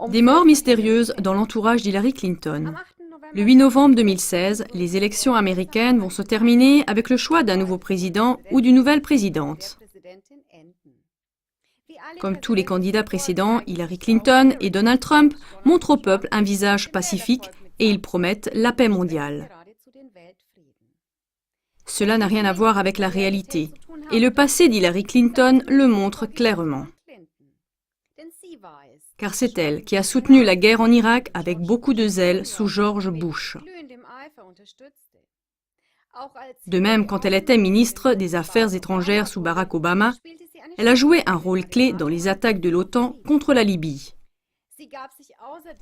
Des morts mystérieuses dans l'entourage d'Hillary Clinton. Le 8 novembre 2016, les élections américaines vont se terminer avec le choix d'un nouveau président ou d'une nouvelle présidente. Comme tous les candidats précédents, Hillary Clinton et Donald Trump montrent au peuple un visage pacifique et ils promettent la paix mondiale. Cela n'a rien à voir avec la réalité, et le passé d'Hillary Clinton le montre clairement. Car c'est elle qui a soutenu la guerre en Irak avec beaucoup de zèle sous George Bush. De même, quand elle était ministre des Affaires étrangères sous Barack Obama, elle a joué un rôle clé dans les attaques de l'OTAN contre la Libye.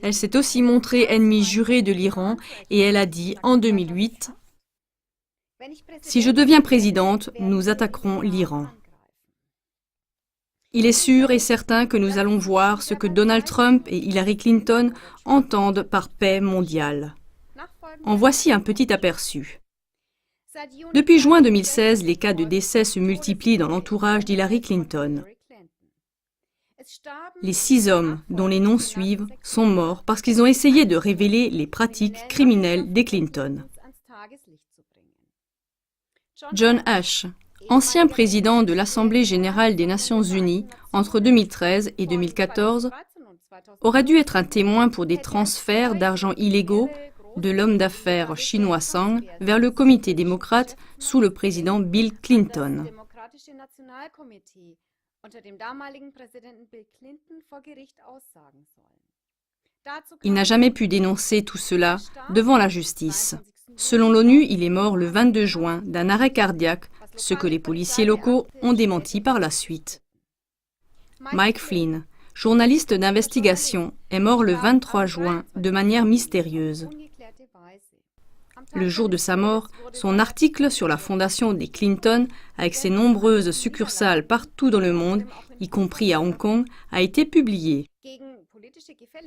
Elle s'est aussi montrée ennemie jurée de l'Iran et elle a dit en 2008 « Si je deviens présidente, nous attaquerons l'Iran ». Il est sûr et certain que nous allons voir ce que Donald Trump et Hillary Clinton entendent par paix mondiale. En voici un petit aperçu. Depuis juin 2016, les cas de décès se multiplient dans l'entourage d'Hillary Clinton. Les 6 hommes, dont les noms suivent, sont morts parce qu'ils ont essayé de révéler les pratiques criminelles des Clinton. John Ash, ancien président de l'Assemblée générale des Nations unies entre 2013 et 2014, aurait dû être un témoin pour des transferts d'argent illégaux de l'homme d'affaires chinois Zhang vers le comité démocrate sous le président Bill Clinton. Il n'a jamais pu dénoncer tout cela devant la justice. Selon l'ONU, il est mort le 22 juin d'un arrêt cardiaque, ce que les policiers locaux ont démenti par la suite. Mike Flynn, journaliste d'investigation, est mort le 23 juin de manière mystérieuse. Le jour de sa mort, son article sur la fondation des Clinton, avec ses nombreuses succursales partout dans le monde, y compris à Hong Kong, a été publié.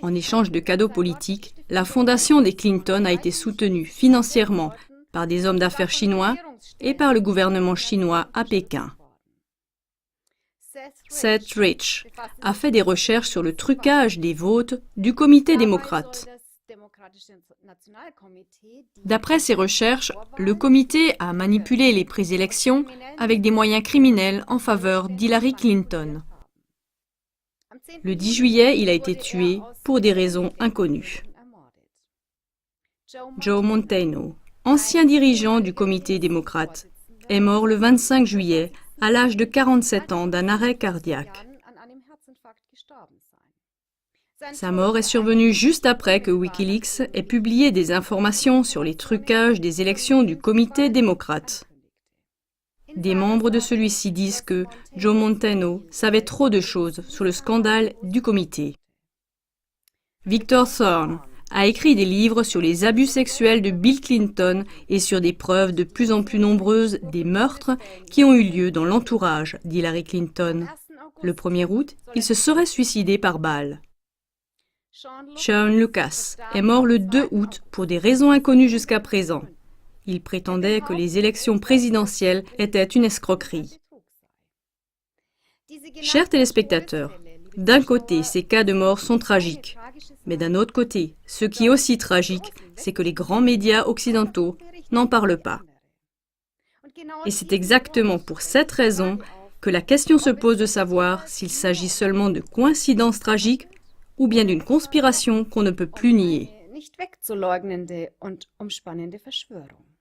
En échange de cadeaux politiques, la fondation des Clinton a été soutenue financièrement par des hommes d'affaires chinois et par le gouvernement chinois à Pékin. Seth Rich a fait des recherches sur le trucage des votes du comité démocrate. D'après ses recherches, le comité a manipulé les présélections avec des moyens criminels en faveur d'Hillary Clinton. Le 10 juillet, il a été tué pour des raisons inconnues. Joe Montano, ancien dirigeant du comité démocrate, est mort le 25 juillet à l'âge de 47 ans d'un arrêt cardiaque. Sa mort est survenue juste après que Wikileaks ait publié des informations sur les trucages des élections du comité démocrate. Des membres de celui-ci disent que Joe Montano savait trop de choses sur le scandale du comité. Victor Thorne a écrit des livres sur les abus sexuels de Bill Clinton et sur des preuves de plus en plus nombreuses des meurtres qui ont eu lieu dans l'entourage d'Hillary Clinton. Le 1er août, il se serait suicidé par balle. Sean Lucas est mort le 2 août pour des raisons inconnues jusqu'à présent. Il prétendait que les élections présidentielles étaient une escroquerie. Chers téléspectateurs, d'un côté, ces cas de mort sont tragiques. Mais d'un autre côté, ce qui est aussi tragique, c'est que les grands médias occidentaux n'en parlent pas. Et c'est exactement pour cette raison que la question se pose de savoir s'il s'agit seulement de coïncidences tragiques ou bien d'une conspiration qu'on ne peut plus nier. Nicht wegzuleugnende und umspannende Verschwörung.